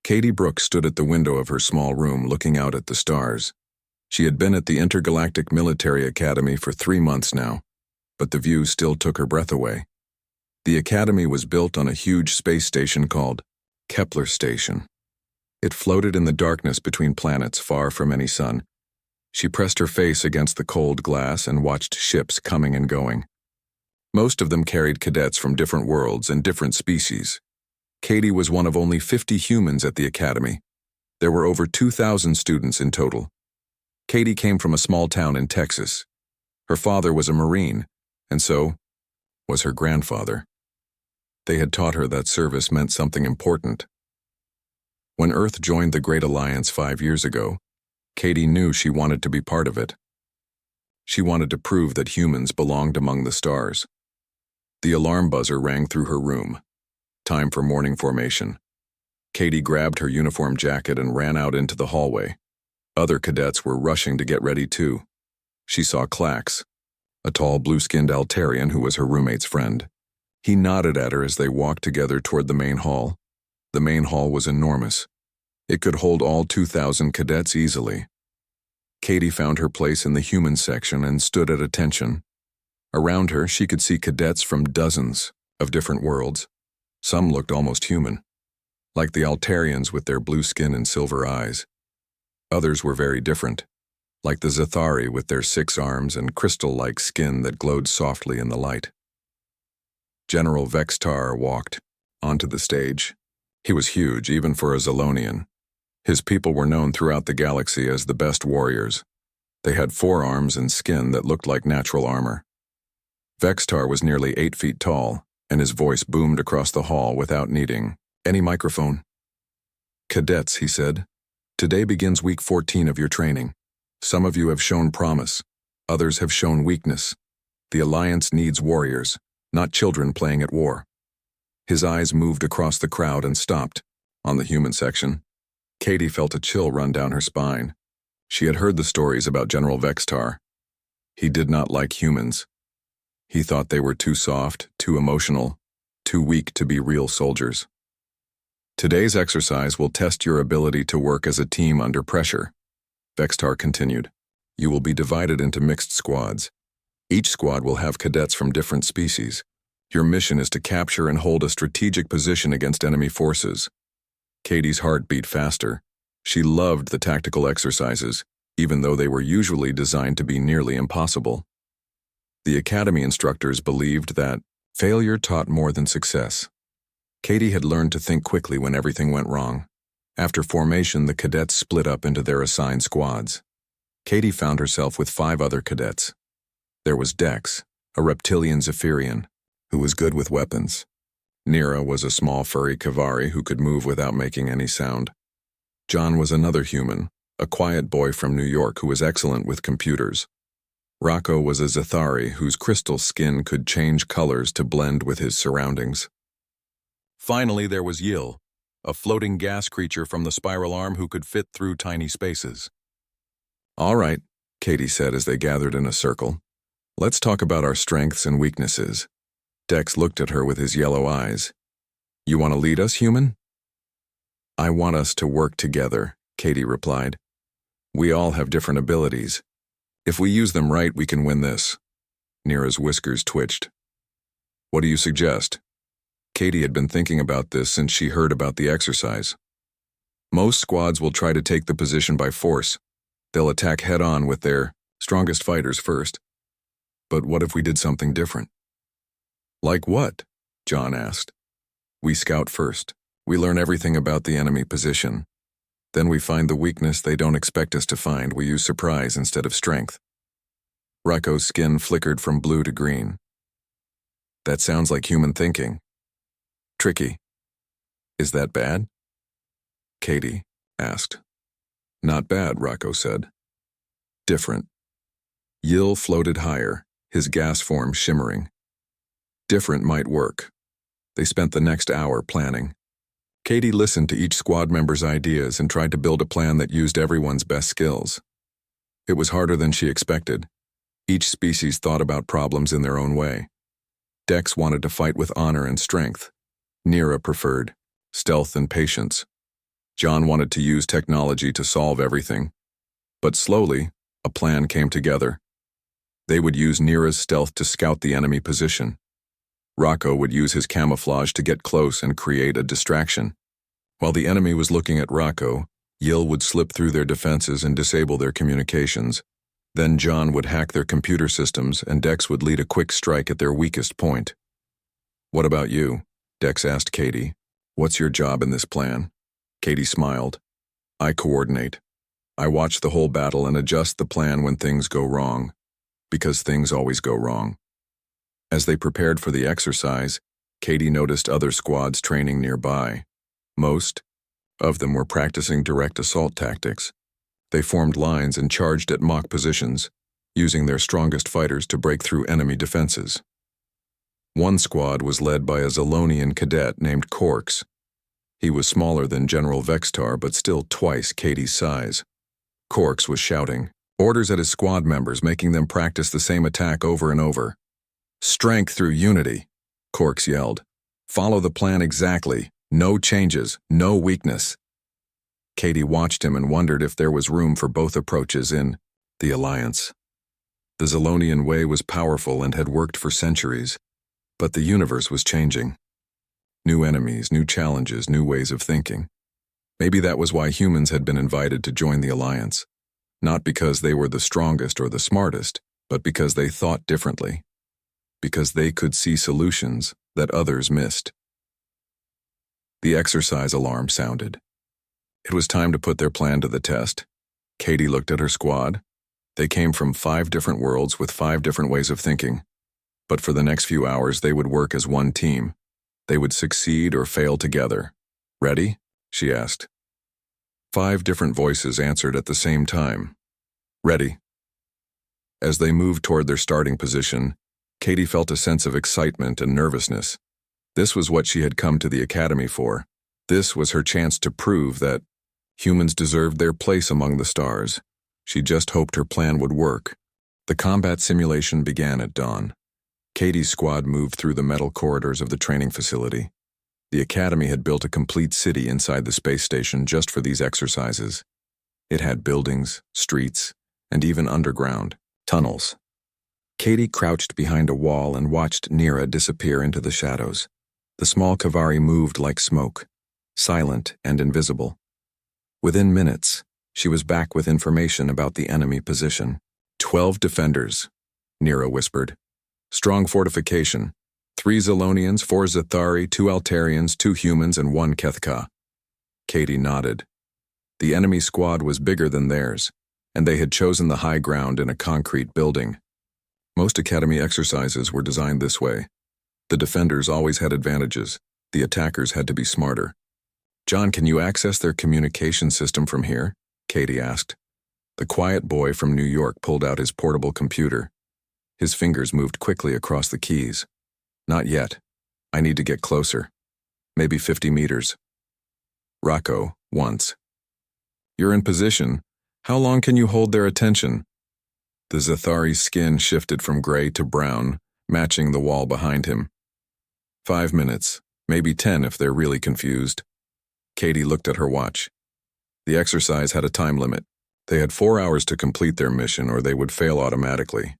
Katie Brooks stood at the window of her small room looking out at the stars. She had been at the Intergalactic Military Academy for 3 months now, but the view still took her breath away. The academy was built on a huge space station called Kepler Station. It floated in the darkness between planets far from any sun. She pressed her face against the cold glass and watched ships coming and going. Most of them carried cadets from different worlds and different species. Katie was one of only 50 humans at the academy. There were over 2,000 students in total. Katie came from a small town in Texas. Her father was a Marine, and so was her grandfather. They had taught her that service meant something important. When Earth joined the Great Alliance 5 years ago, Katie knew she wanted to be part of it. She wanted to prove that humans belonged among the stars. The alarm buzzer rang through her room. Time for morning formation. Katie grabbed her uniform jacket and ran out into the hallway. Other cadets were rushing to get ready too. She saw Clax, a tall blue-skinned Altarian who was her roommate's friend. He nodded at her as they walked together toward the main hall. The main hall was enormous. It could hold all 2,000 cadets easily. Katie found her place in the human section and stood at attention. Around her, she could see cadets from dozens of different worlds. Some looked almost human, like the Altarians with their blue skin and silver eyes. Others were very different, like the Zathari with their 6 arms and crystal-like skin that glowed softly in the light. General Vextar walked onto the stage. He was huge, even for a Zalonian. His people were known throughout the galaxy as the best warriors. They had 4 arms and skin that looked like natural armor. Vextar was nearly 8 feet tall, and his voice boomed across the hall without needing any microphone. "Cadets," he said, "today begins week 14 of your training. Some of you have shown promise. Others have shown weakness. The Alliance needs warriors, not children playing at war." His eyes moved across the crowd and stopped on the human section. Katie felt a chill run down her spine. She had heard the stories about General Vextar. He did not like humans. He thought they were too soft, too emotional, too weak to be real soldiers. "Today's exercise will test your ability to work as a team under pressure," Vextar continued. "You will be divided into mixed squads. Each squad will have cadets from different species. Your mission is to capture and hold a strategic position against enemy forces." Katie's heart beat faster. She loved the tactical exercises, even though they were usually designed to be nearly impossible. The academy instructors believed that failure taught more than success. Katie had learned to think quickly when everything went wrong. After formation, the cadets split up into their assigned squads. Katie found herself with 5 other cadets. There was Dex, a reptilian Zephyrian, who was good with weapons. Nira was a small furry Kavari who could move without making any sound. John was another human, a quiet boy from New York who was excellent with computers. Rocco was a Zathari whose crystal skin could change colors to blend with his surroundings. Finally, there was Yil, a floating gas creature from the spiral arm who could fit through tiny spaces. "All right," Katie said as they gathered in a circle. "Let's talk about our strengths and weaknesses." Dex looked at her with his yellow eyes. "You want to lead us, human?" "I want us to work together," Katie replied. "We all have different abilities. If we use them right, we can win this." Nira's whiskers twitched. "What do you suggest?" Katie had been thinking about this since she heard about the exercise. "Most squads will try to take the position by force. They'll attack head-on with their strongest fighters first. But what if we did something different?" "Like what?" John asked. "We scout first. We learn everything about the enemy position. Then we find the weakness they don't expect us to find. We use surprise instead of strength." Rocco's skin flickered from blue to green. "That sounds like human thinking. Tricky. Is that bad?" Katie asked. "Not bad," Rocco said. "Different." Yil floated higher, his gas form shimmering. Different might work. They spent the next hour planning. Katie listened to each squad member's ideas and tried to build a plan that used everyone's best skills. It was harder than she expected. Each species thought about problems in their own way. Dex wanted to fight with honor and strength. Nira preferred stealth and patience. John wanted to use technology to solve everything. But slowly, a plan came together. They would use Nira's stealth to scout the enemy position. Rocco would use his camouflage to get close and create a distraction. While the enemy was looking at Rocco, Yil would slip through their defenses and disable their communications. Then John would hack their computer systems and Dex would lead a quick strike at their weakest point. "What about you?" Dex asked Katie. "What's your job in this plan?" Katie smiled. "I coordinate. I watch the whole battle and adjust the plan when things go wrong. Because things always go wrong." As they prepared for the exercise, Katie noticed other squads training nearby. Most of them were practicing direct assault tactics. They formed lines and charged at mock positions, using their strongest fighters to break through enemy defenses. One squad was led by a Zolonian cadet named Corks. He was smaller than General Vextar, but still twice Katie's size. Corks was shouting orders at his squad members, making them practice the same attack over and over. "Strength through unity," Corks yelled. "Follow the plan exactly. No changes, no weakness." Katie watched him and wondered if there was room for both approaches in the Alliance. The Zolonian way was powerful and had worked for centuries, but the universe was changing. New enemies, new challenges, new ways of thinking. Maybe that was why humans had been invited to join the Alliance. Not because they were the strongest or the smartest, but because they thought differently. Because they could see solutions that others missed. The exercise alarm sounded. It was time to put their plan to the test. Katie looked at her squad. They came from 5 different worlds with 5 different ways of thinking. But for the next few hours, they would work as one team. They would succeed or fail together. "Ready?" she asked. 5 different voices answered at the same time. "Ready." As they moved toward their starting position, Katie felt a sense of excitement and nervousness. This was what she had come to the academy for. This was her chance to prove that humans deserved their place among the stars. She just hoped her plan would work. The combat simulation began at dawn. Katie's squad moved through the metal corridors of the training facility. The academy had built a complete city inside the space station just for these exercises. It had buildings, streets, and even underground tunnels. Katie crouched behind a wall and watched Nira disappear into the shadows. The small Kavari moved like smoke, silent and invisible. Within minutes, she was back with information about the enemy position. 12 defenders, Nira whispered. Strong fortification. 3 Zolonians, 4 Zathari, 2 Altarians, 2 humans, and 1 Kethka. Katie nodded. The enemy squad was bigger than theirs, and they had chosen the high ground in a concrete building. Most academy exercises were designed this way. The defenders always had advantages. The attackers had to be smarter. "John, can you access their communication system from here?" Katie asked. The quiet boy from New York pulled out his portable computer. His fingers moved quickly across the keys. "Not yet. I need to get closer. Maybe 50 meters. Rocco, once. You're in position. How long can you hold their attention?" The Zathari's skin shifted from gray to brown, matching the wall behind him. 5 minutes, maybe 10 if they're really confused. Katie looked at her watch. The exercise had a time limit. They had 4 hours to complete their mission or they would fail automatically.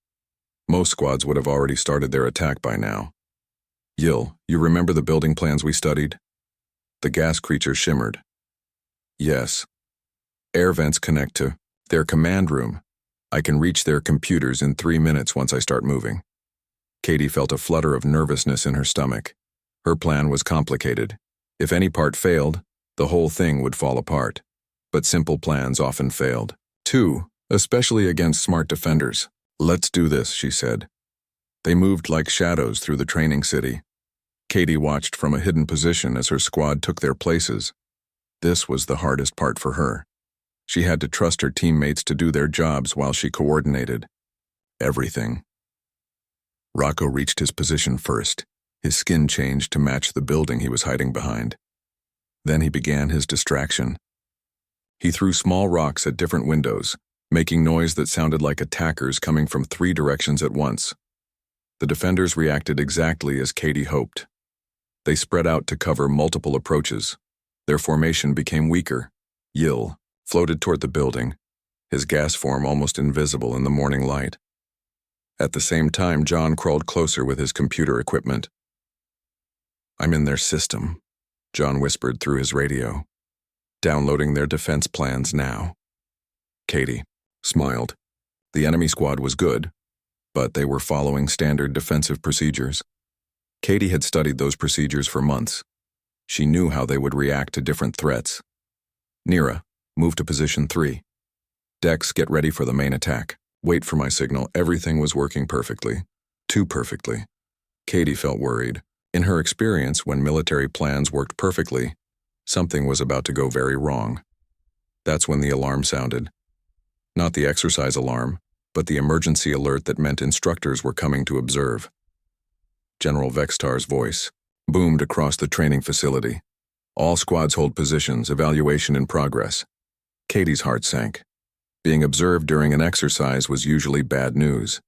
Most squads would have already started their attack by now. "Yil, you remember the building plans we studied?" The gas creature shimmered. "Yes. Air vents connect to their command room. I can reach their computers in 3 minutes once I start moving." Katie felt a flutter of nervousness in her stomach. Her plan was complicated. If any part failed, the whole thing would fall apart. But simple plans often failed. 2, especially against smart defenders. "Let's do this," she said. They moved like shadows through the training city. Katie watched from a hidden position as her squad took their places. This was the hardest part for her. She had to trust her teammates to do their jobs while she coordinated everything. Rocco reached his position first. His skin changed to match the building he was hiding behind. Then he began his distraction. He threw small rocks at different windows, making noise that sounded like attackers coming from 3 directions at once. The defenders reacted exactly as Katie hoped. They spread out to cover multiple approaches. Their formation became weaker. Yil floated toward the building, his gas form almost invisible in the morning light. At the same time, John crawled closer with his computer equipment. "I'm in their system," John whispered through his radio. "Downloading their defense plans now." Katie smiled. The enemy squad was good, but they were following standard defensive procedures. Katie had studied those procedures for months. She knew how they would react to different threats. "Nira, move to position 3. Dex, get ready for the main attack. Wait for my signal." Everything was working perfectly. Too perfectly. Katie felt worried. In her experience, when military plans worked perfectly, something was about to go very wrong. That's when the alarm sounded. Not the exercise alarm, but the emergency alert that meant instructors were coming to observe. General Vextar's voice boomed across the training facility. "All squads hold positions, evaluation in progress." Katie's heart sank. Being observed during an exercise was usually bad news.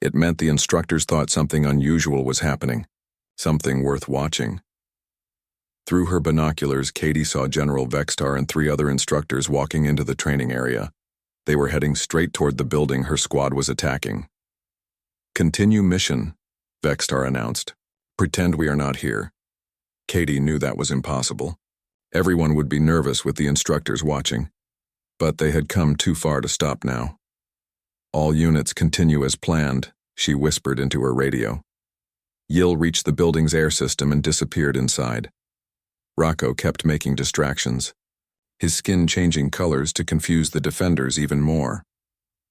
It meant the instructors thought something unusual was happening, something worth watching. Through her binoculars, Katie saw General Vextar and 3 other instructors walking into the training area. They were heading straight toward the building her squad was attacking. "Continue mission," Vextar announced. "Pretend we are not here." Katie knew that was impossible. Everyone would be nervous with the instructors watching. But they had come too far to stop now. "All units continue as planned," she whispered into her radio. Yil reached the building's air system and disappeared inside. Rocco kept making distractions, his skin changing colors to confuse the defenders even more.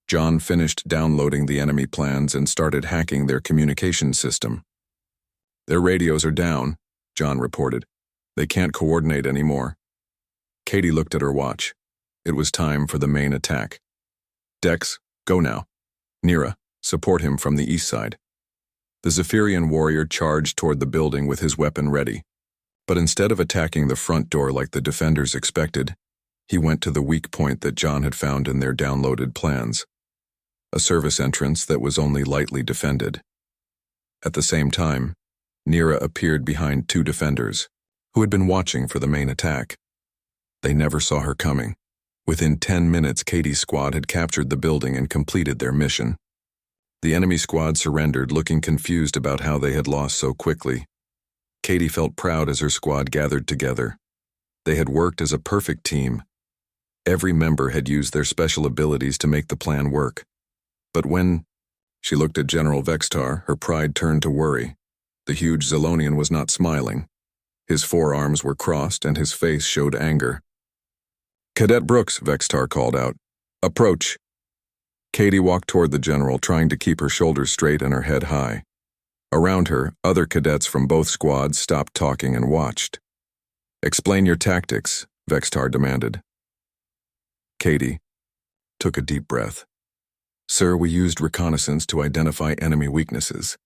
John finished downloading the enemy plans and started hacking their communication system. "Their radios are down," John reported. "They can't coordinate anymore." Katie looked at her watch. It was time for the main attack. "Dex, go now. Nira, support him from the east side." The Zephyrian warrior charged toward the building with his weapon ready. But instead of attacking the front door like the defenders expected, he went to the weak point that John had found in their downloaded plans. A service entrance that was only lightly defended. At the same time, Nira appeared behind 2 defenders, who had been watching for the main attack. They never saw her coming. Within 10 minutes, Katie's squad had captured the building and completed their mission. The enemy squad surrendered, looking confused about how they had lost so quickly. Katie felt proud as her squad gathered together. They had worked as a perfect team. Every member had used their special abilities to make the plan work. But when she looked at General Vextar, her pride turned to worry. The huge Zilonian was not smiling. His forearms were crossed and his face showed anger. "Cadet Brooks," Vextar called out. "Approach." Katie walked toward the general, trying to keep her shoulders straight and her head high. Around her, other cadets from both squads stopped talking and watched. "Explain your tactics," Vextar demanded. Katie took a deep breath. "Sir, we used reconnaissance to identify enemy weaknesses.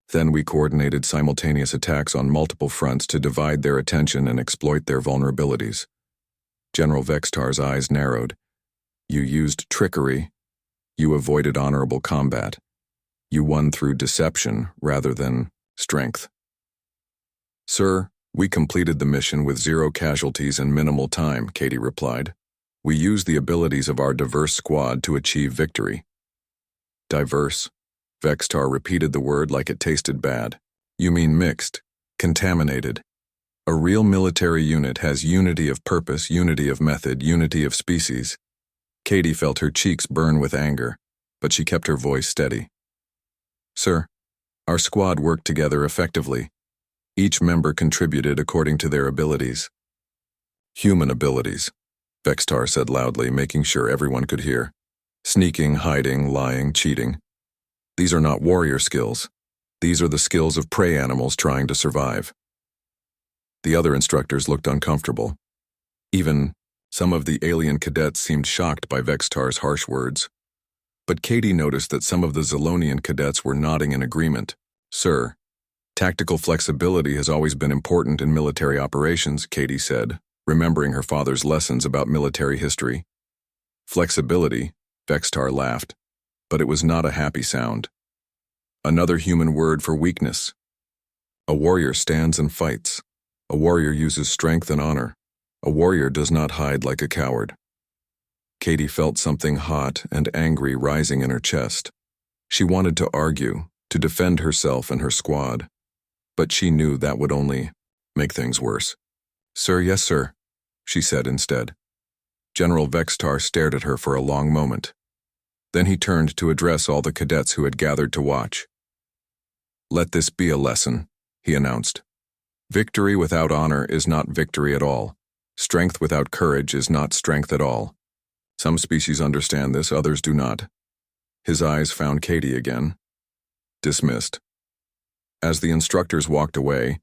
Then we coordinated simultaneous attacks on multiple fronts to divide their attention and exploit their vulnerabilities." General Vextar's eyes narrowed. "You used trickery. You avoided honorable combat. You won through deception rather than strength." "Sir, we completed the mission with 0 casualties and minimal time," Katie replied. "We used the abilities of our diverse squad to achieve victory." "Diverse?" Vextar repeated the word like it tasted bad. "You mean mixed, contaminated. A real military unit has unity of purpose, unity of method, unity of species." Katie felt her cheeks burn with anger, but she kept her voice steady. "Sir, our squad worked together effectively. Each member contributed according to their abilities." "Human abilities," Vextar said loudly, making sure everyone could hear. "Sneaking, hiding, lying, cheating. These are not warrior skills. These are the skills of prey animals trying to survive." The other instructors looked uncomfortable. Even some of the alien cadets seemed shocked by Vextar's harsh words. But Katie noticed that some of the Zilonian cadets were nodding in agreement. "Sir, tactical flexibility has always been important in military operations," Katie said, remembering her father's lessons about military history. "Flexibility," Vextar laughed, but it was not a happy sound. "Another human word for weakness. A warrior stands and fights. A warrior uses strength and honor. A warrior does not hide like a coward. Katie felt something hot and angry rising in her chest. She wanted to argue, to defend herself and her squad, but she knew that would only make things worse. "Sir, yes, sir," she said instead. General Vextar stared at her for a long moment. Then he turned to address all the cadets who had gathered to watch. "Let this be a lesson," he announced. "Victory without honor is not victory at all. Strength without courage is not strength at all. Some species understand this, others do not." His eyes found Katie again. Dismissed. As the instructors walked away,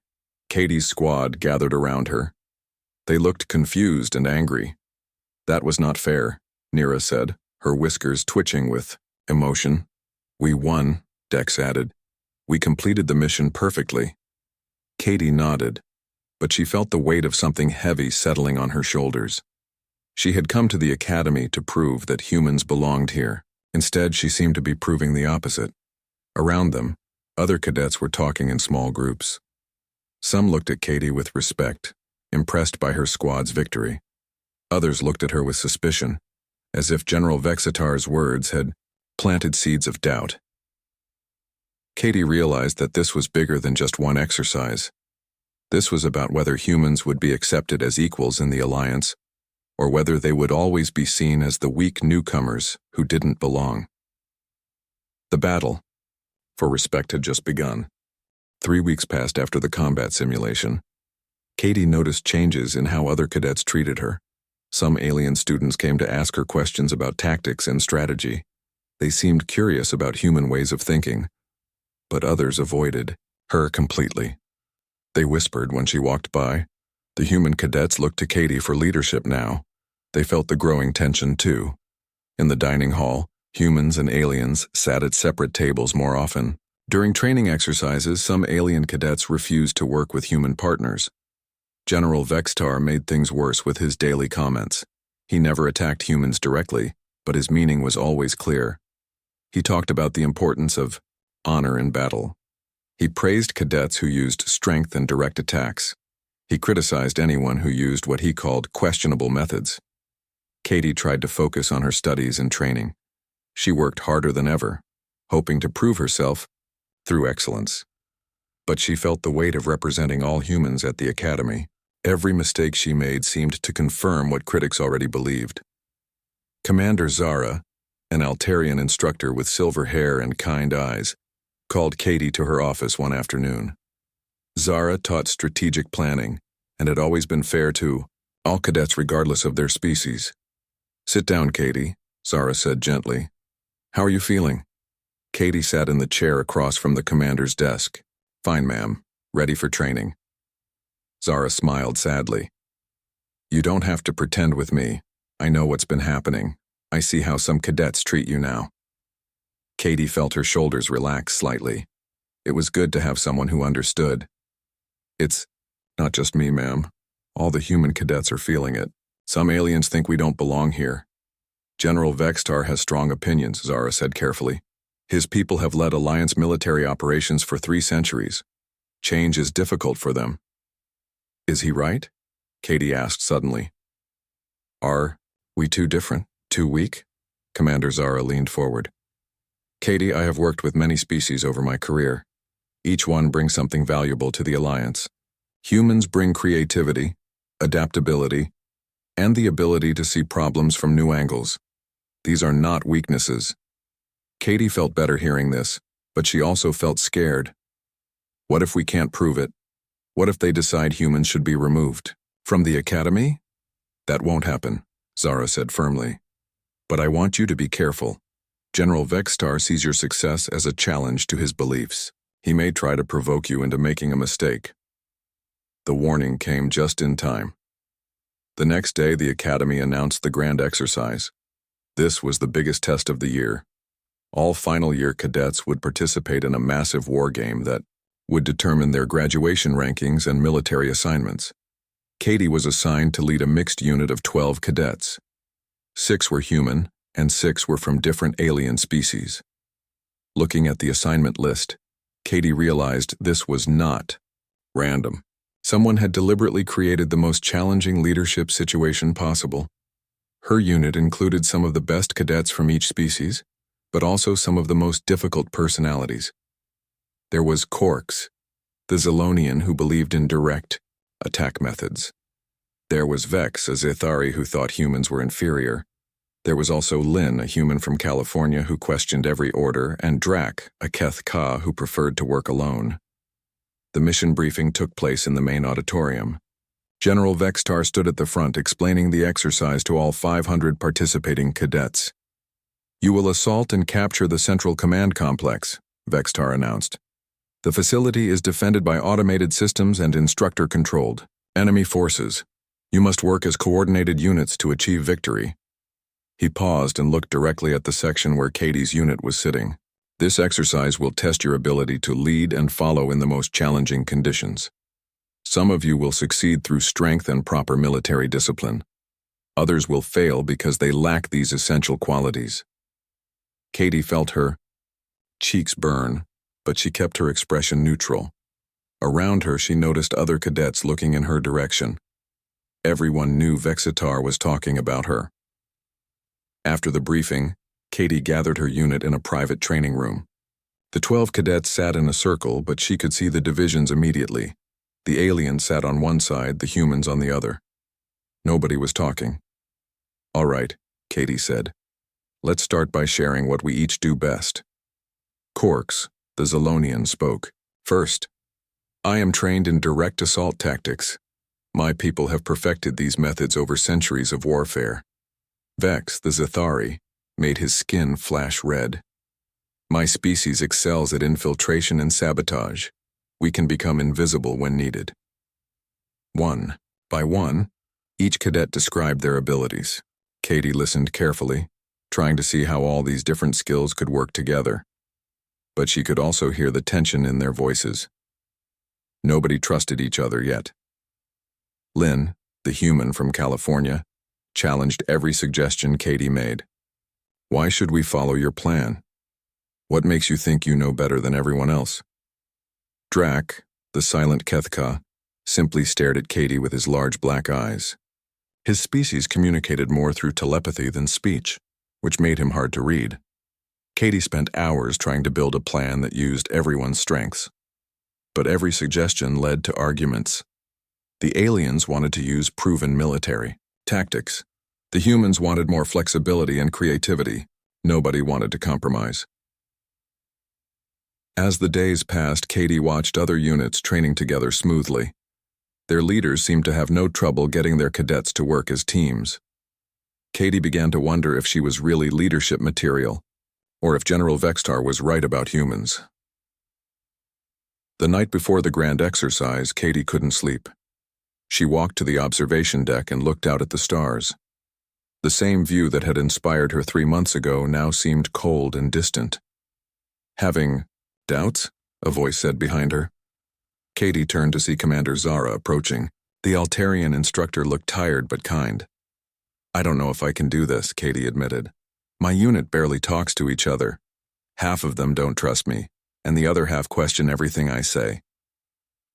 Katie's squad gathered around her. They looked confused and angry. "That was not fair," Nira said, her whiskers twitching with emotion. "We won," Dex added. "We completed the mission perfectly." Katie nodded, but she felt the weight of something heavy settling on her shoulders. She had come to the academy to prove that humans belonged here. Instead, she seemed to be proving the opposite. Around them, other cadets were talking in small groups. Some looked at Katie with respect, impressed by her squad's victory. Others looked at her with suspicion, as if General Vexitar's words had planted seeds of doubt. Katie realized that this was bigger than just one exercise. This was about whether humans would be accepted as equals in the Alliance, or whether they would always be seen as the weak newcomers who didn't belong. The battle for respect had just begun. 3 weeks passed after the combat simulation. Katie noticed changes in how other cadets treated her. Some alien students came to ask her questions about tactics and strategy. They seemed curious about human ways of thinking, but others avoided her completely. They whispered when she walked by. The human cadets looked to Katie for leadership now. They felt the growing tension too. In the dining hall, humans and aliens sat at separate tables more often. During training exercises, some alien cadets refused to work with human partners. General Vextar made things worse with his daily comments. He never attacked humans directly, but his meaning was always clear. He talked about the importance of honor in battle. He praised cadets who used strength and direct attacks. He criticized anyone who used what he called questionable methods. Katie tried to focus on her studies and training. She worked harder than ever, hoping to prove herself through excellence. But she felt the weight of representing all humans at the academy. Every mistake she made seemed to confirm what critics already believed. Commander Zara, an Altarian instructor with silver hair and kind eyes, called Katie to her office one afternoon. Zara taught strategic planning and had always been fair to all cadets regardless of their species. "Sit down, Katie," Zara said gently. "How are you feeling?" Katie sat in the chair across from the commander's desk. "Fine, ma'am. Ready for training." Zara smiled sadly. "You don't have to pretend with me. I know what's been happening. I see how some cadets treat you now." Katie felt her shoulders relax slightly. It was good to have someone who understood. "It's not just me, ma'am. All the human cadets are feeling it. Some aliens think we don't belong here." "General Vextar has strong opinions," Zara said carefully. "His people have led Alliance military operations for 3 centuries. Change is difficult for them." "Is he right?" Katie asked suddenly. "Are we too different, too weak?" Commander Zara leaned forward. "Katie, I have worked with many species over my career. Each one brings something valuable to the Alliance. Humans bring creativity, adaptability, and the ability to see problems from new angles. These are not weaknesses." Katie felt better hearing this, but she also felt scared. What if we can't prove it? What if they decide humans should be removed from the academy? "That won't happen," Zara said firmly. "But I want you to be careful. General Vextar sees your success as a challenge to his beliefs. He may try to provoke you into making a mistake." The warning came just in time. The next day, the academy announced the grand exercise. This was the biggest test of the year. All final year cadets would participate in a massive war game that would determine their graduation rankings and military assignments. Katie was assigned to lead a mixed unit of 12 cadets. 6 were human, and 6 were from different alien species. Looking at the assignment list, Katie realized this was not random. Someone had deliberately created the most challenging leadership situation possible. Her unit included some of the best cadets from each species, but also some of the most difficult personalities. There was Quarks, the Zilonian who believed in direct attack methods. There was Vex, a Zithari who thought humans were inferior. There was also Lynn, a human from California who questioned every order, and Drac, a Keth Ka who preferred to work alone. The mission briefing took place in the main auditorium. General Vextar stood at the front explaining the exercise to all 500 participating cadets. "You will assault and capture the Central Command Complex," Vextar announced. "The facility is defended by automated systems and instructor-controlled enemy forces. You must work as coordinated units to achieve victory." He paused and looked directly at the section where Katie's unit was sitting. "This exercise will test your ability to lead and follow in the most challenging conditions. Some of you will succeed through strength and proper military discipline. Others will fail because they lack these essential qualities." Katie felt her cheeks burn, but she kept her expression neutral. Around her, she noticed other cadets looking in her direction. Everyone knew Vexitar was talking about her. After the briefing, Katie gathered her unit in a private training room. The 12 cadets sat in a circle, but she could see the divisions immediately. The aliens sat on one side, the humans on the other. Nobody was talking. "All right," Katie said. "Let's start by sharing what we each do best." Quarks, the Zilonian, spoke. "First, I am trained in direct assault tactics. My people have perfected these methods over centuries of warfare." Vex, the Zithari, made his skin flash red. "My species excels at infiltration and sabotage. We can become invisible when needed." One by one, each cadet described their abilities. Katie listened carefully, trying to see how all these different skills could work together. But she could also hear the tension in their voices. Nobody trusted each other yet. Lynn, the human from California, challenged every suggestion Katie made. "Why should we follow your plan? What makes you think you know better than everyone else?" Drac, the silent Kethka, simply stared at Katie with his large black eyes. His species communicated more through telepathy than speech, which made him hard to read. Katie spent hours trying to build a plan that used everyone's strengths. But every suggestion led to arguments. The aliens wanted to use proven military tactics. The humans wanted more flexibility and creativity. Nobody wanted to compromise. As the days passed, Katie watched other units training together smoothly. Their leaders seemed to have no trouble getting their cadets to work as teams. Katie began to wonder if she was really leadership material, or if General Vextar was right about humans. The night before the grand exercise, Katie couldn't sleep. She walked to the observation deck and looked out at the stars. The same view that had inspired her 3 months ago now seemed cold and distant. "Having doubts?" a voice said behind her. Katie turned to see Commander Zara approaching. The Altarian instructor looked tired but kind. "I don't know if I can do this," Katie admitted. "My unit barely talks to each other. Half of them don't trust me, and the other half question everything I say."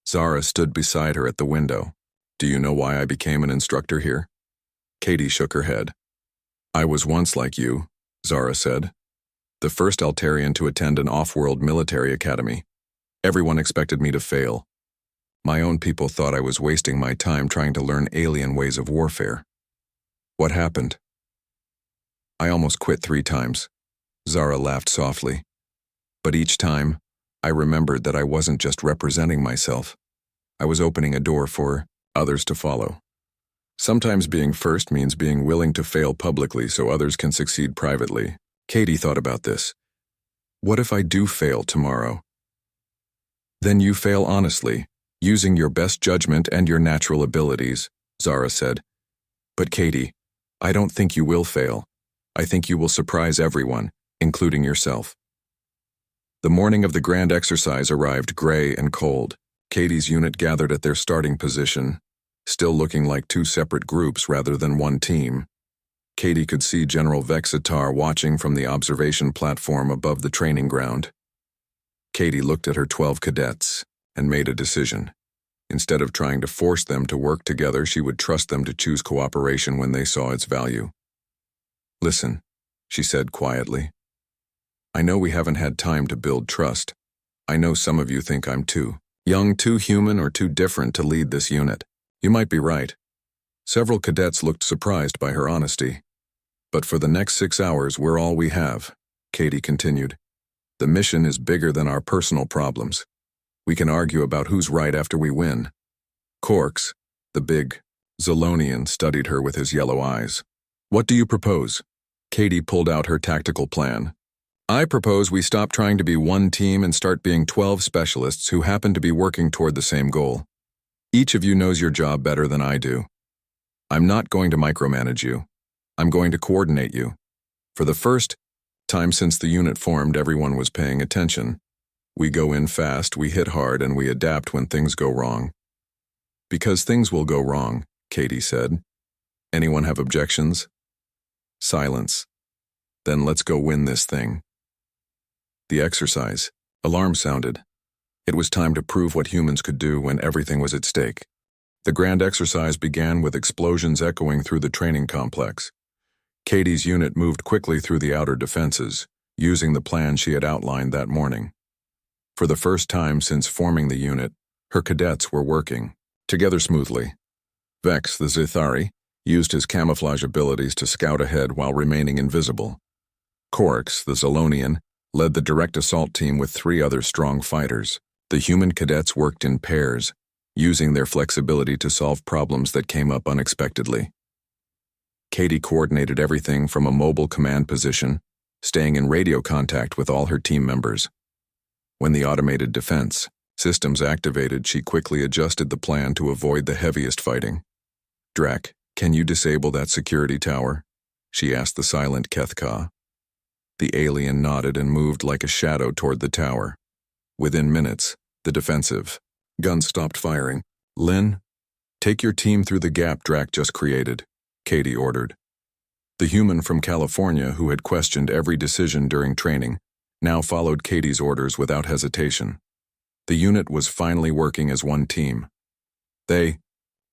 Zara stood beside her at the window. "Do you know why I became an instructor here?" Katie shook her head. "I was once like you," Zara said. "The first Altarian to attend an off-world military academy. Everyone expected me to fail. My own people thought I was wasting my time trying to learn alien ways of warfare. What happened? I almost quit 3 times. Zara laughed softly. But each time, I remembered that I wasn't just representing myself. I was opening a door for others to follow. Sometimes being first means being willing to fail publicly so others can succeed privately. Katie thought about this. What if I do fail tomorrow? Then you fail honestly, using your best judgment and your natural abilities, Zara said. But Katie, I don't think you will fail. I think you will surprise everyone, including yourself. The morning of the grand exercise arrived gray and cold. Katie's unit gathered at their starting position, still looking like 2 separate groups rather than one team. Katie could see General Vexitar watching from the observation platform above the training ground. Katie looked at her 12 cadets and made a decision. Instead of trying to force them to work together, she would trust them to choose cooperation when they saw its value. "Listen," she said quietly. "I know we haven't had time to build trust. I know some of you think I'm too young, too human, or too different to lead this unit. You might be right." Several cadets looked surprised by her honesty. "But for the next 6 hours, we're all we have," Katie continued. "The mission is bigger than our personal problems. We can argue about who's right after we win." Corks, the big Zolonian, studied her with his yellow eyes. "What do you propose?" Katie pulled out her tactical plan. "I propose we stop trying to be one team and start being 12 specialists who happen to be working toward the same goal. Each of you knows your job better than I do. I'm not going to micromanage you. I'm going to coordinate you." For the first time since the unit formed, everyone was paying attention. "We go in fast, we hit hard, and we adapt when things go wrong." "Because things will go wrong," Katie said. "Anyone have objections?" Silence. "Then let's go win this thing." The exercise. Alarm sounded. It was time to prove what humans could do when everything was at stake. The grand exercise began with explosions echoing through the training complex. Katie's unit moved quickly through the outer defenses, using the plan she had outlined that morning. For the first time since forming the unit, her cadets were working together smoothly. Vex, the Zithari, used his camouflage abilities to scout ahead while remaining invisible. Corks, the Zolonian, led the direct assault team with 3 other strong fighters. The human cadets worked in pairs, using their flexibility to solve problems that came up unexpectedly. Katie coordinated everything from a mobile command position, staying in radio contact with all her team members. When the automated defense systems activated, she quickly adjusted the plan to avoid the heaviest fighting. "Drac, can you disable that security tower?" she asked the silent Kethka. The alien nodded and moved like a shadow toward the tower. Within minutes, the defensive guns stopped firing. "Lynn, take your team through the gap Drac just created," Katie ordered. The human from California, who had questioned every decision during training, now followed Katie's orders without hesitation. The unit was finally working as one team. They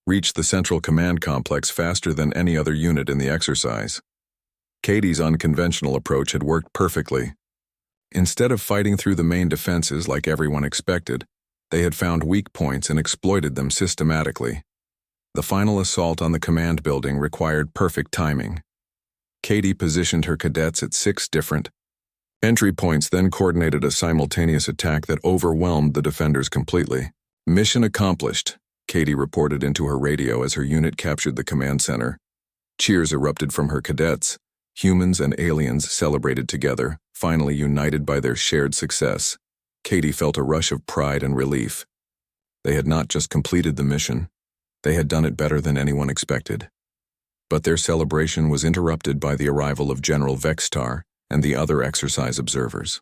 reached the central command complex faster than any other unit in the exercise. Katie's unconventional approach had worked perfectly. Instead of fighting through the main defenses like everyone expected, they had found weak points and exploited them systematically. The final assault on the command building required perfect timing. Katie positioned her cadets at 6 different entry points, then coordinated a simultaneous attack that overwhelmed the defenders completely. "Mission accomplished," Katie reported into her radio as her unit captured the command center. Cheers erupted from her cadets. Humans and aliens celebrated together, finally united by their shared success. Katie felt a rush of pride and relief. They had not just completed the mission, they had done it better than anyone expected. But their celebration was interrupted by the arrival of General Vextar and the other exercise observers.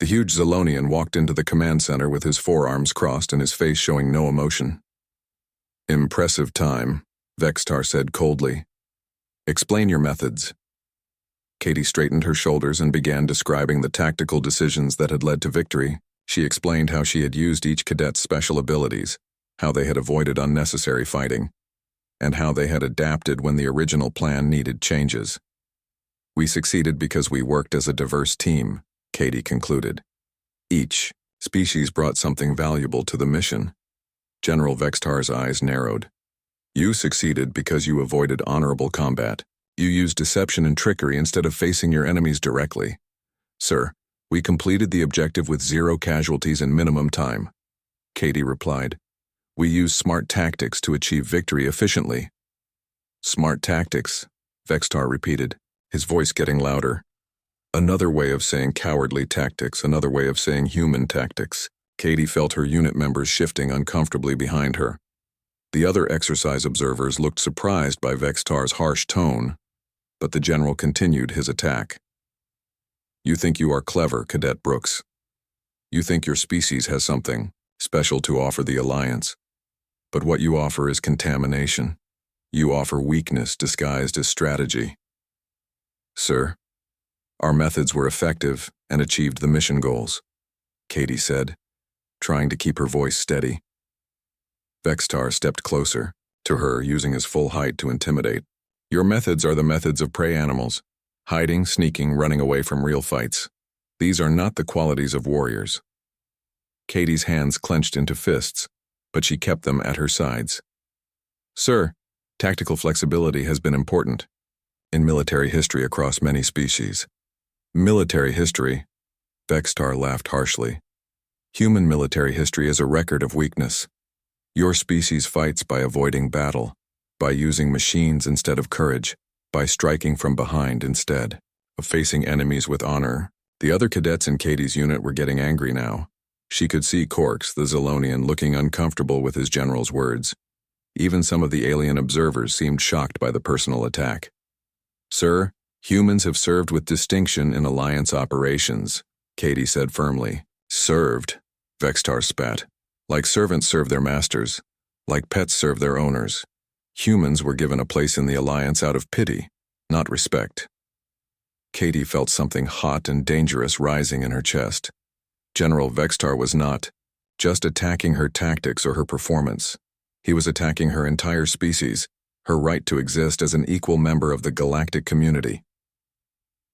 The huge Zolonian walked into the command center with his forearms crossed and his face showing no emotion. "Impressive time," Vextar said coldly. "Explain your methods." Katie straightened her shoulders and began describing the tactical decisions that had led to victory. She explained how she had used each cadet's special abilities, how they had avoided unnecessary fighting, and how they had adapted when the original plan needed changes. "We succeeded because we worked as a diverse team," Katie concluded. "Each species brought something valuable to the mission." General Vextar's eyes narrowed. "You succeeded because you avoided honorable combat. You used deception and trickery instead of facing your enemies directly. Sir, we completed the objective with 0 casualties in minimum time." Katie replied. "We used smart tactics to achieve victory efficiently." "Smart tactics," Vextar repeated, his voice getting louder. "Another way of saying cowardly tactics, another way of saying human tactics." Katie felt her unit members shifting uncomfortably behind her. The other exercise observers looked surprised by Vextar's harsh tone, but the general continued his attack. "You think you are clever, Cadet Brooks. You think your species has something special to offer the Alliance. But what you offer is contamination. You offer weakness disguised as strategy." "Sir, our methods were effective and achieved the mission goals," Katie said, trying to keep her voice steady. Vextar stepped closer, to her, using his full height to intimidate. Your methods are the methods of prey animals. Hiding, sneaking, running away from real fights. These are not the qualities of warriors. Katie's hands clenched into fists, but she kept them at her sides. Sir, tactical flexibility has been important in military history across many species. Military history? Vextar laughed harshly. Human military history is a record of weakness. Your species fights by avoiding battle, by using machines instead of courage, by striking from behind instead of facing enemies with honor. The other cadets in Katie's unit were getting angry now. She could see Corks, the Zolonian, looking uncomfortable with his general's words. Even some of the alien observers seemed shocked by the personal attack. Sir, humans have served with distinction in Alliance operations, Katie said firmly. Served, Vextar spat. Like servants serve their masters, like pets serve their owners. Humans were given a place in the Alliance out of pity, not respect. Katie felt something hot and dangerous rising in her chest. General Vextar was not just attacking her tactics or her performance. He was attacking her entire species, her right to exist as an equal member of the galactic community.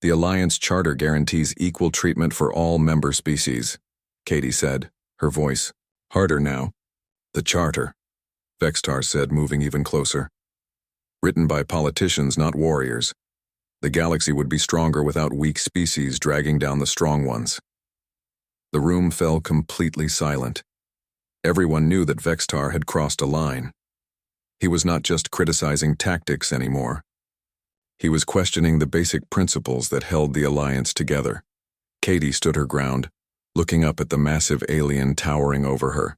The Alliance Charter guarantees equal treatment for all member species, Katie said, her voice harder now. The Charter, Vextar said, moving even closer. Written by politicians, not warriors. The galaxy would be stronger without weak species dragging down the strong ones. The room fell completely silent. Everyone knew that Vextar had crossed a line. He was not just criticizing tactics anymore. He was questioning the basic principles that held the Alliance together. Katie stood her ground, looking up at the massive alien towering over her.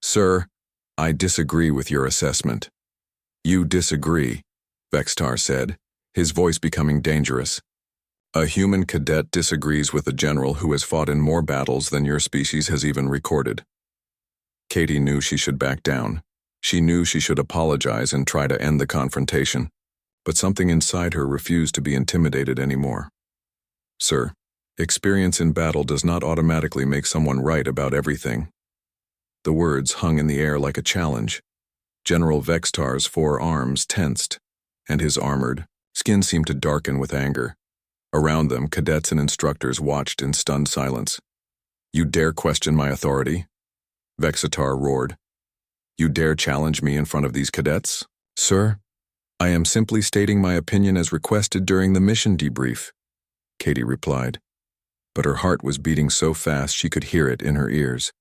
Sir, I disagree with your assessment. You disagree, Vextar said, his voice becoming dangerous. A human cadet disagrees with a general who has fought in more battles than your species has even recorded. Katie knew she should back down. She knew she should apologize and try to end the confrontation, but something inside her refused to be intimidated anymore. Sir, experience in battle does not automatically make someone right about everything. The words hung in the air like a challenge. General Vextar's 4 arms tensed, and his armored skin seemed to darken with anger. Around them, cadets and instructors watched in stunned silence. You dare question my authority? Vextar roared. You dare challenge me in front of these cadets? Sir, I am simply stating my opinion as requested during the mission debrief, Katie replied. But her heart was beating so fast she could hear it in her ears.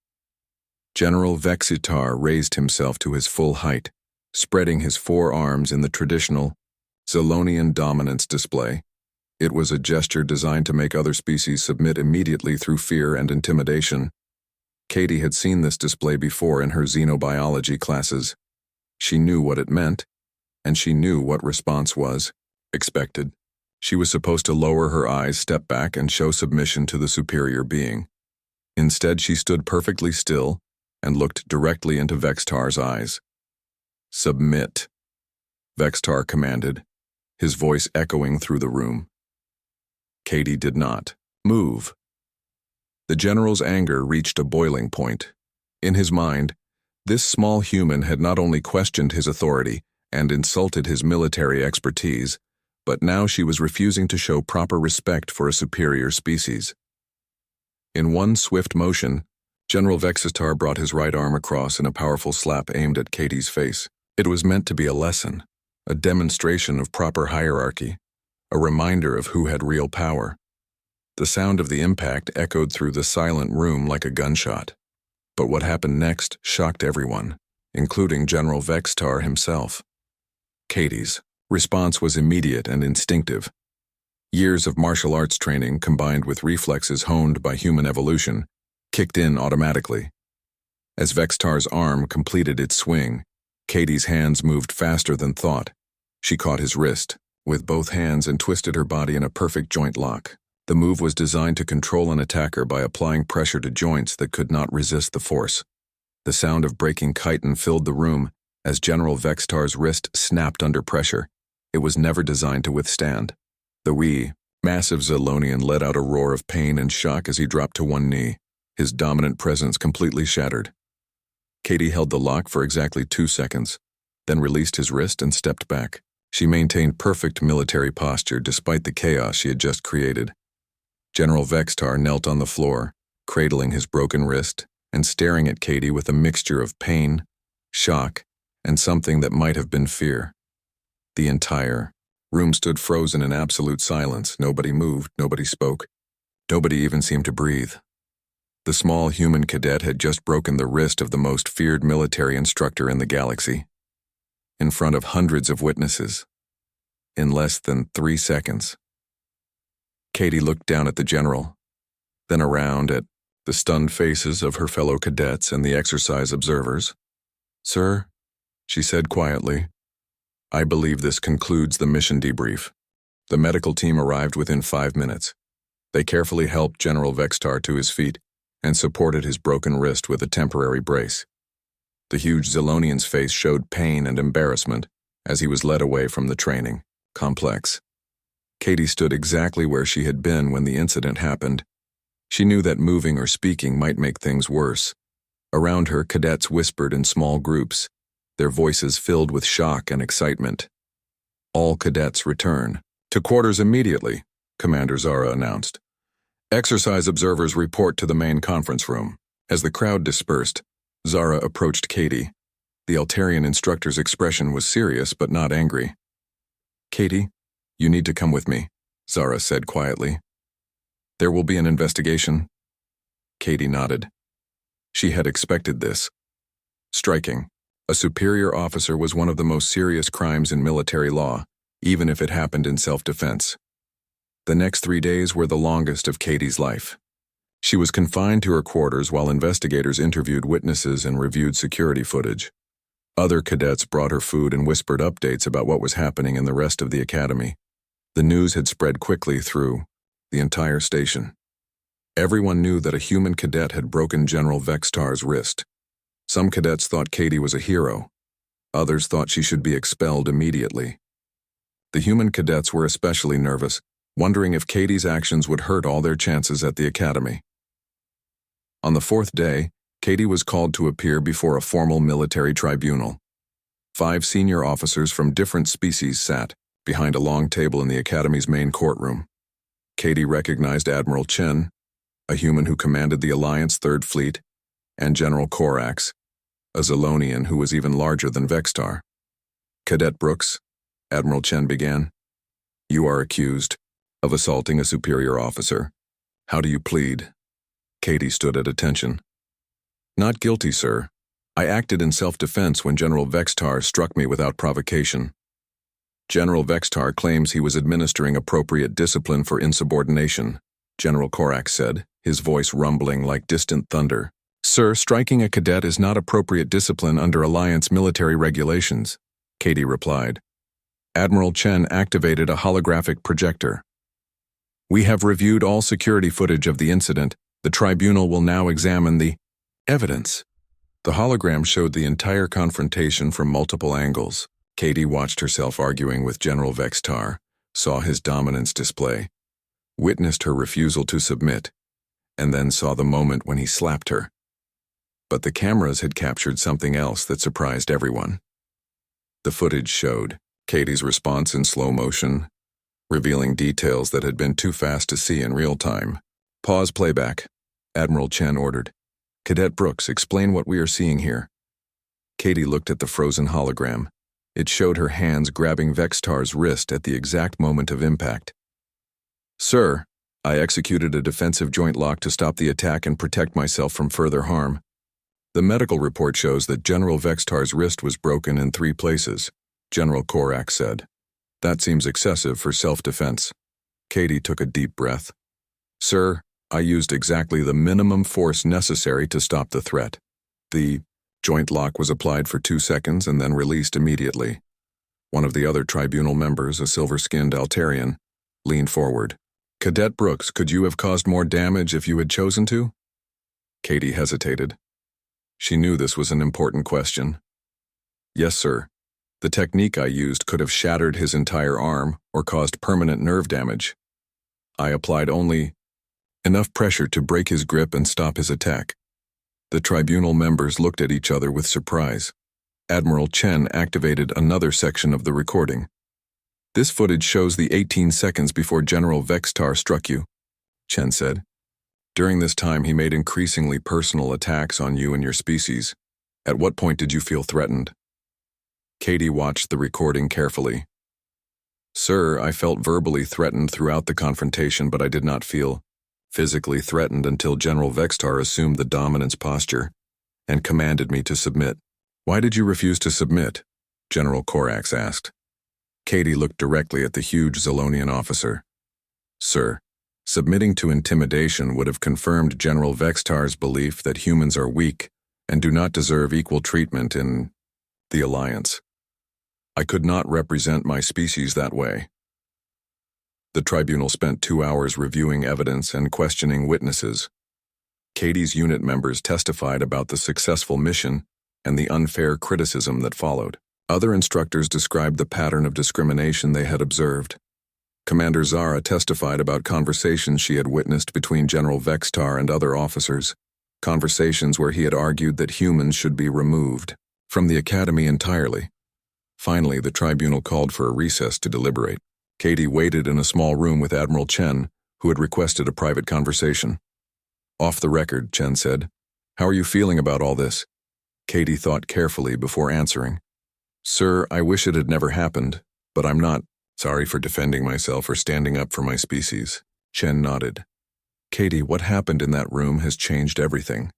General Vextar raised himself to his full height, spreading his 4 arms in the traditional Zolonian dominance display. It was a gesture designed to make other species submit immediately through fear and intimidation. Katie had seen this display before in her xenobiology classes. She knew what it meant, and she knew what response was expected. She was supposed to lower her eyes, step back, and show submission to the superior being. Instead, she stood perfectly still and looked directly into Vextar's eyes. Submit, Vextar commanded, his voice echoing through the room. Katie did not move. The general's anger reached a boiling point. In his mind, this small human had not only questioned his authority and insulted his military expertise, but now she was refusing to show proper respect for a superior species. In one swift motion, General Vextar brought his right arm across in a powerful slap aimed at Katie's face. It was meant to be a lesson, a demonstration of proper hierarchy, a reminder of who had real power. The sound of the impact echoed through the silent room like a gunshot. But what happened next shocked everyone, including General Vextar himself. Katie's response was immediate and instinctive. Years of martial arts training combined with reflexes honed by human evolution kicked in automatically. As Vextar's arm completed its swing, Katie's hands moved faster than thought. She caught his wrist with both hands and twisted her body in a perfect joint lock. The move was designed to control an attacker by applying pressure to joints that could not resist the force. The sound of breaking chitin filled the room as General Vextar's wrist snapped under pressure. It was never designed to withstand. The massive Zolonian let out a roar of pain and shock as he dropped to one knee, his dominant presence completely shattered. Katie held the lock for exactly 2 seconds, then released his wrist and stepped back. She maintained perfect military posture despite the chaos she had just created. General Vextar knelt on the floor, cradling his broken wrist and staring at Katie with a mixture of pain, shock, and something that might have been fear. The entire room stood frozen in absolute silence. Nobody moved, nobody spoke. Nobody even seemed to breathe. The small human cadet had just broken the wrist of the most feared military instructor in the galaxy, in front of hundreds of witnesses, in less than 3 seconds. Katie looked down at the general, then around at the stunned faces of her fellow cadets and the exercise observers. "Sir," she said quietly, "I believe this concludes the mission debrief." The medical team arrived within 5 minutes. They carefully helped General Vextar to his feet and supported his broken wrist with a temporary brace. The huge Zilonian's face showed pain and embarrassment as he was led away from the training complex. Katie stood exactly where she had been when the incident happened. She knew that moving or speaking might make things worse. Around her, cadets whispered in small groups, their voices filled with shock and excitement. "All cadets return to quarters immediately," Commander Zara announced. "Exercise observers report to the main conference room." As the crowd dispersed, Zara approached Katie. The Altarian instructor's expression was serious but not angry. "Katie, you need to come with me," Zara said quietly. "There will be an investigation." Katie nodded. She had expected this. Striking a superior officer was one of the most serious crimes in military law, even if it happened in self-defense. The next 3 days were the longest of Katie's life. She was confined to her quarters while investigators interviewed witnesses and reviewed security footage. Other cadets brought her food and whispered updates about what was happening in the rest of the academy. The news had spread quickly through the entire station. Everyone knew that a human cadet had broken General Vextar's wrist. Some cadets thought Katie was a hero. Others thought she should be expelled immediately. The human cadets were especially nervous, wondering if Katie's actions would hurt all their chances at the academy. On the 4th day, Katie was called to appear before a formal military tribunal. 5 senior officers from different species sat behind a long table in the academy's main courtroom. Katie recognized Admiral Chen, a human who commanded the Alliance 3rd Fleet, and General Corax, a Zilonian who was even larger than Vextar. "Cadet Brooks," Admiral Chen began, "you are accused of assaulting a superior officer. How do you plead?" Katie stood at attention. "Not guilty, sir. I acted in self-defense when General Vextar struck me without provocation." "General Vextar claims he was administering appropriate discipline for insubordination," General Corax said, his voice rumbling like distant thunder. "Sir, striking a cadet is not appropriate discipline under Alliance military regulations," Katie replied. Admiral Chen activated a holographic projector. "We have reviewed all security footage of the incident. The tribunal will now examine the evidence." The hologram showed the entire confrontation from multiple angles. Katie watched herself arguing with General Vextar, saw his dominance display, witnessed her refusal to submit, and then saw the moment when he slapped her. But the cameras had captured something else that surprised everyone. The footage showed Katie's response in slow motion, revealing details that had been too fast to see in real time. "Pause playback," Admiral Chen ordered. "Cadet Brooks, explain what we are seeing here." Katie looked at the frozen hologram. It showed her hands grabbing Vextar's wrist at the exact moment of impact. "Sir, I executed a defensive joint lock to stop the attack and protect myself from further harm. The medical report shows that General Vextar's wrist was broken in 3 places," General Corax said. "That seems excessive for self-defense." Katie took a deep breath. "Sir, I used exactly the minimum force necessary to stop the threat. The joint lock was applied for 2 seconds and then released immediately." One of the other tribunal members, a silver-skinned Altarian, leaned forward. "Cadet Brooks, could you have caused more damage if you had chosen to?" Katie hesitated. She knew this was an important question. "Yes, sir. The technique I used could have shattered his entire arm or caused permanent nerve damage. I applied only enough pressure to break his grip and stop his attack." The tribunal members looked at each other with surprise. Admiral Chen activated another section of the recording. "This footage shows the 18 seconds before General Vextar struck you," Chen said. "During this time, he made increasingly personal attacks on you and your species. At what point did you feel threatened?" Katie watched the recording carefully. "Sir, I felt verbally threatened throughout the confrontation, but I did not feel physically threatened until General Vextar assumed the dominance posture and commanded me to submit." "Why did you refuse to submit?" General Corax asked. Katie looked directly at the huge Zolonian officer. "Sir, submitting to intimidation would have confirmed General Vextar's belief that humans are weak and do not deserve equal treatment in the Alliance. I could not represent my species that way." The tribunal spent 2 hours reviewing evidence and questioning witnesses. Katie's unit members testified about the successful mission and the unfair criticism that followed. Other instructors described the pattern of discrimination they had observed. Commander Zara testified about conversations she had witnessed between General Vextar and other officers, conversations where he had argued that humans should be removed from the academy entirely. Finally, the tribunal called for a recess to deliberate. Katie waited in a small room with Admiral Chen, who had requested a private conversation. "Off the record," Chen said. "How are you feeling about all this?" Katie thought carefully before answering. "Sir, I wish it had never happened, but I'm not sorry for defending myself or standing up for my species." Chen nodded. "Katie, what happened in that room has changed everything.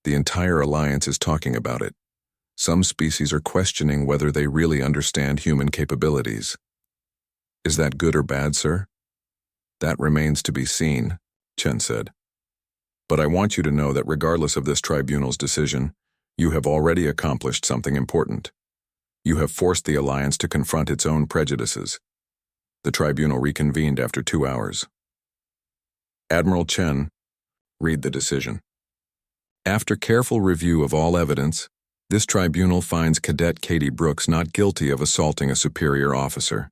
The entire Alliance is talking about it. Some species are questioning whether they really understand human capabilities." "Is that good or bad, sir?" "That remains to be seen," Chen said. "But I want you to know that regardless of this tribunal's decision, you have already accomplished something important. You have forced the Alliance to confront its own prejudices." The tribunal reconvened after 2 hours. Admiral Chen, read the decision. "After careful review of all evidence, this tribunal finds Cadet Katie Brooks not guilty of assaulting a superior officer.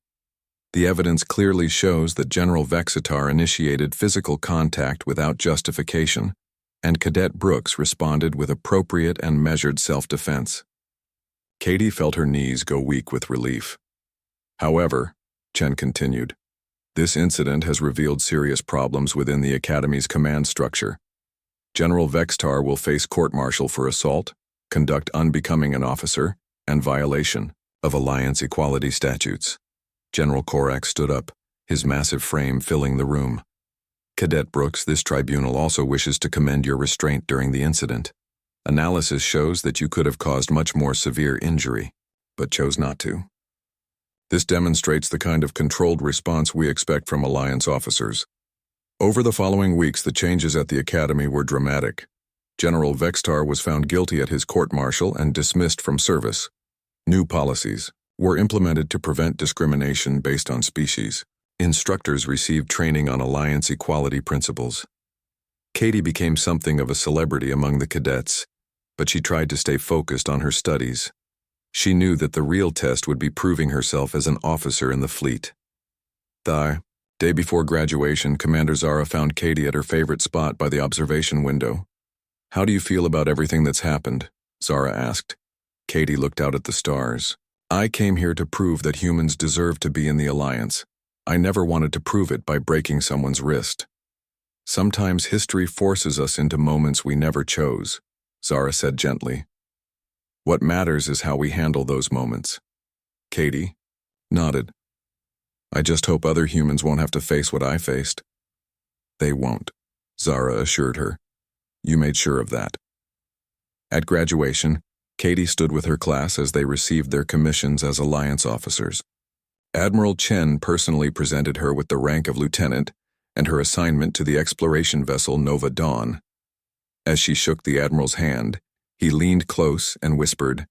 The evidence clearly shows that General Vextar initiated physical contact without justification, and Cadet Brooks responded with appropriate and measured self-defense." Katie felt her knees go weak with relief. "However," Chen continued, "this incident has revealed serious problems within the Academy's command structure. General Vextar will face court-martial for assault, conduct unbecoming an officer, and violation of Alliance equality statutes." General Corax stood up, his massive frame filling the room. "Cadet Brooks, this tribunal also wishes to commend your restraint during the incident. Analysis shows that you could have caused much more severe injury, but chose not to. This demonstrates the kind of controlled response we expect from Alliance officers. Over the following weeks, the changes at the Academy were dramatic. General Vextar was found guilty at his court-martial and dismissed from service. New policies were implemented to prevent discrimination based on species. Instructors received training on Alliance equality principles. Katie became something of a celebrity among the cadets, but she tried to stay focused on her studies. She knew that the real test would be proving herself as an officer in the fleet. The day before graduation, Commander Zara found Katie at her favorite spot by the observation window. "How do you feel about everything that's happened?" Zara asked. Katie looked out at the stars. "I came here to prove that humans deserve to be in the Alliance. I never wanted to prove it by breaking someone's wrist. Sometimes history forces us into moments we never chose," Zara said gently. "What matters is how we handle those moments." Katie nodded. "I just hope other humans won't have to face what I faced." "They won't," Zara assured her. "You made sure of that." At graduation, Katie stood with her class as they received their commissions as Alliance officers. Admiral Chen personally presented her with the rank of lieutenant and her assignment to the exploration vessel Nova Dawn. As she shook the Admiral's hand, he leaned close and whispered,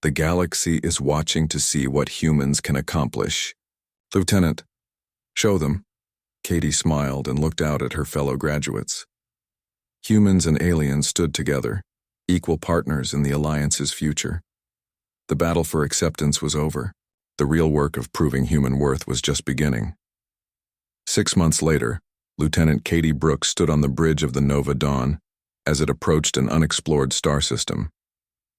"The galaxy is watching to see what humans can accomplish. Lieutenant, show them." Katie smiled and looked out at her fellow graduates. Humans and aliens stood together, equal partners in the Alliance's future. The battle for acceptance was over. The real work of proving human worth was just beginning. 6 months later, Lieutenant Katie Brooks stood on the bridge of the Nova Dawn, as it approached an unexplored star system.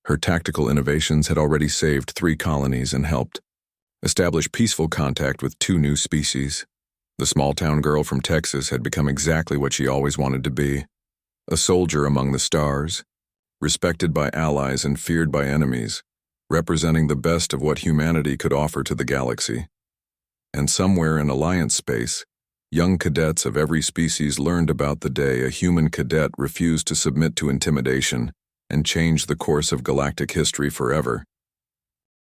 Her tactical innovations had already saved 3 colonies and helped establish peaceful contact with 2 new species. The small-town girl from Texas had become exactly what she always wanted to be, a soldier among the stars, respected by allies and feared by enemies, representing the best of what humanity could offer to the galaxy. And somewhere in Alliance space, young cadets of every species learned about the day a human cadet refused to submit to intimidation and changed the course of galactic history forever.